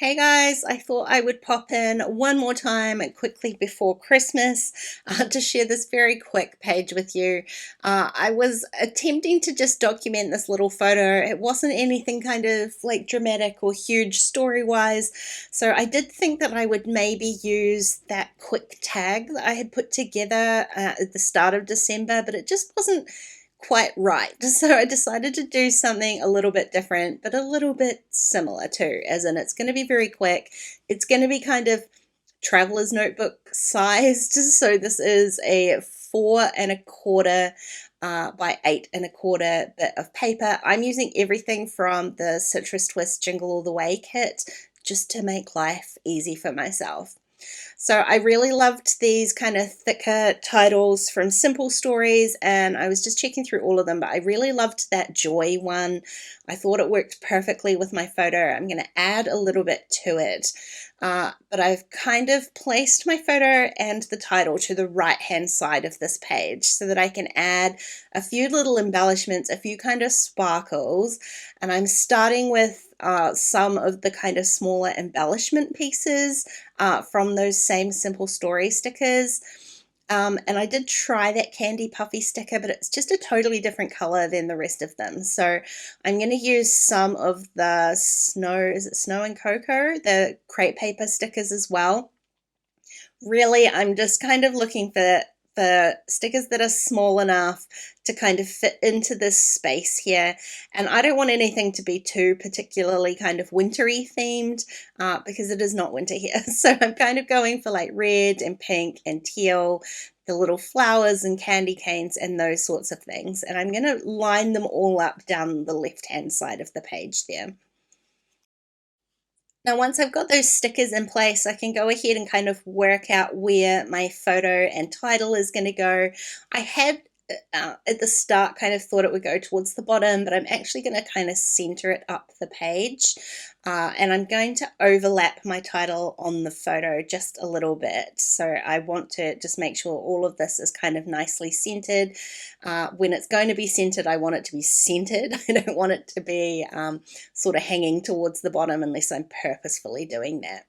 Hey guys, I thought I would pop in one more time quickly before Christmas to share this very quick page with you. I was attempting to just document this little photo. It wasn't anything kind of like dramatic or huge story-wise, so I did think that I would maybe use that quick tag that I had put together at the start of December, but it just wasn't quite right. So I decided to do something a little bit different, but a little bit similar too, as in it's going to be very quick. It's going to be kind of traveler's notebook sized. So this is a 4¼ by 8¼ bit of paper. I'm using everything from the Citrus Twist Jingle All the Way kit just to make life easy for myself. So I really loved these kind of thicker titles from Simple Stories, and I was just checking through all of them, but I really loved that Joy one. I thought it worked perfectly with my photo. I'm going to add a little bit to it, but I've kind of placed my photo and the title to the right-hand side of this page so that I can add a few little embellishments, a few kind of sparkles, and I'm starting with some of the kind of smaller embellishment pieces from those same Simple Story stickers. And I did try that Candy Puffy sticker, but it's just a totally different color than the rest of them. So I'm going to use some of the Snow and Cocoa, the crepe paper stickers as well. Really, I'm just kind of looking for stickers that are small enough to kind of fit into this space here, and I don't want anything to be too particularly kind of wintry themed because it is not winter here. So I'm kind of going for like red and pink and teal, the little flowers and candy canes and those sorts of things, and I'm going to line them all up down the left hand side of the page there. Now, once I've got those stickers in place, I can go ahead and kind of work out where my photo and title is going to go. I had at the start kind of thought it would go towards the bottom, but I'm actually going to kind of center it up the page, and I'm going to overlap my title on the photo just a little bit. So I want to just make sure all of this is kind of nicely centered. When it's going to be centered, I want it to be centered. I don't want it to be sort of hanging towards the bottom unless I'm purposefully doing that.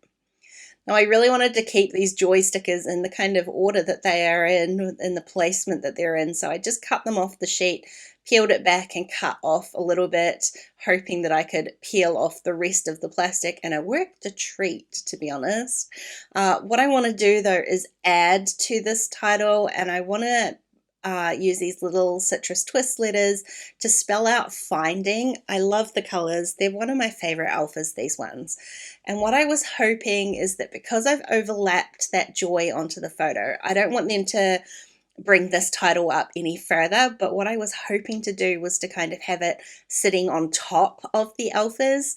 Now, I really wanted to keep these joy stickers in the kind of order that they are in the placement that they're in. So I just cut them off the sheet, peeled it back and cut off a little bit, hoping that I could peel off the rest of the plastic, and it worked a treat, to be honest. What I want to do though is add to this title, and I want to use these little Citrus Twist letters to spell out finding. I love the colors. They're one of my favorite alphas, these ones. And what I was hoping is that because I've overlapped that joy onto the photo, I don't want them to bring this title up any further, but what I was hoping to do was to kind of have it sitting on top of the alphas.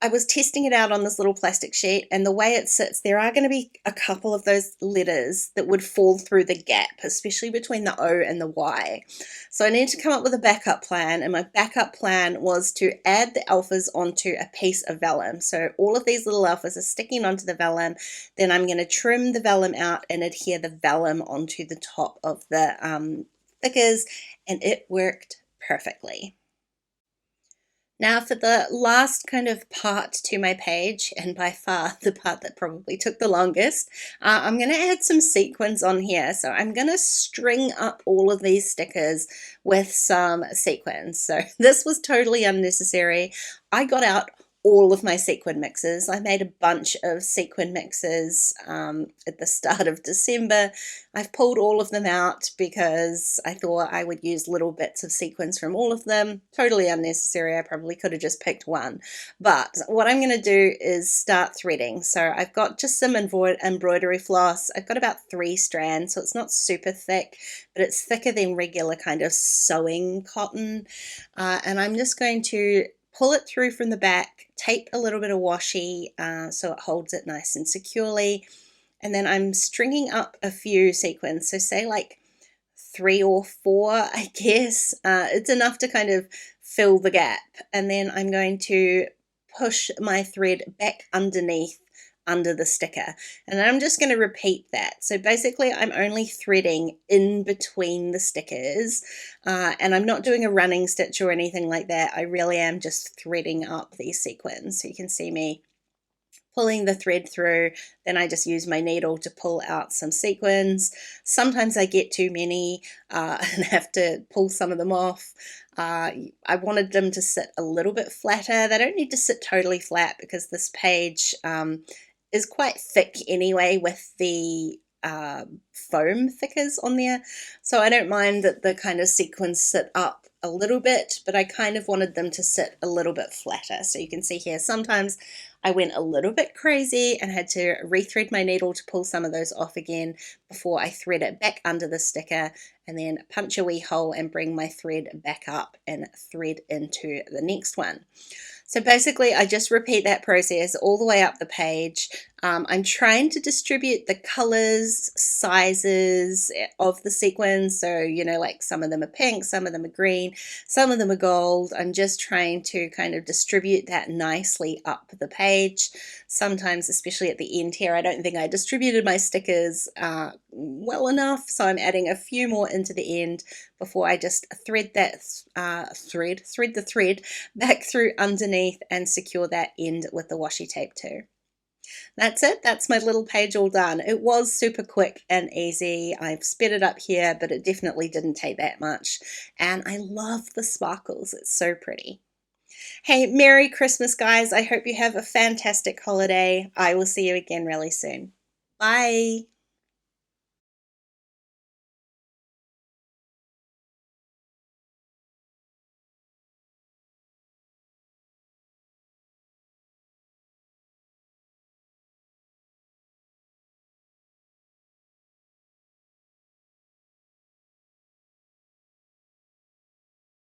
I was testing it out on this little plastic sheet, and the way it sits, there are going to be a couple of those letters that would fall through the gap, especially between the O and the Y. So I needed to come up with a backup plan, and my backup plan was to add the alphas onto a piece of vellum. So all of these little alphas are sticking onto the vellum. Then I'm going to trim the vellum out and adhere the vellum onto the top of the stickers, and it worked perfectly. Now for the last kind of part to my page, and by far the part that probably took the longest, I'm going to add some sequins on here. So I'm going to string up all of these stickers with some sequins. So this was totally unnecessary. I got out all of my sequin mixes. I made a bunch of sequin mixes at the start of December. I've pulled all of them out because I thought I would use little bits of sequins from all of them. Totally unnecessary. I probably could have just picked one. But what I'm going to do is start threading. So I've got just some embroidery floss. I've got about 3 strands, so it's not super thick, but it's thicker than regular kind of sewing cotton. And I'm just going to pull it through from the back, tape a little bit of washi so it holds it nice and securely, and then I'm stringing up a few sequins, so say like 3 or 4, I guess. It's enough to kind of fill the gap, and then I'm going to push my thread back underneath under the sticker. And I'm just going to repeat that. So basically I'm only threading in between the stickers, and I'm not doing a running stitch or anything like that. I really am just threading up these sequins. So you can see me pulling the thread through, then I just use my needle to pull out some sequins. Sometimes I get too many and have to pull some of them off. I wanted them to sit a little bit flatter. They don't need to sit totally flat because this page is quite thick anyway with the foam thickers on there, so I don't mind that the kind of sequins sit up a little bit, but I kind of wanted them to sit a little bit flatter. So you can see here sometimes I went a little bit crazy and had to rethread my needle to pull some of those off again before I thread it back under the sticker, and then punch a wee hole and bring my thread back up and thread into the next one. So basically I just repeat that process all the way up the page. I'm trying to distribute the colors, sizes of the sequins. So, you know, like some of them are pink, some of them are green, some of them are gold. I'm just trying to kind of distribute that nicely up the page. Sometimes, especially at the end here, I don't think I distributed my stickers well enough. So I'm adding a few more into the end before I just thread that thread the thread back through underneath and secure that end with the washi tape too. That's it. That's my little page all done. It was super quick and easy. I've sped it up here, but it definitely didn't take that much. And I love the sparkles. It's so pretty. Hey, Merry Christmas, guys. I hope you have a fantastic holiday. I will see you again really soon. Bye.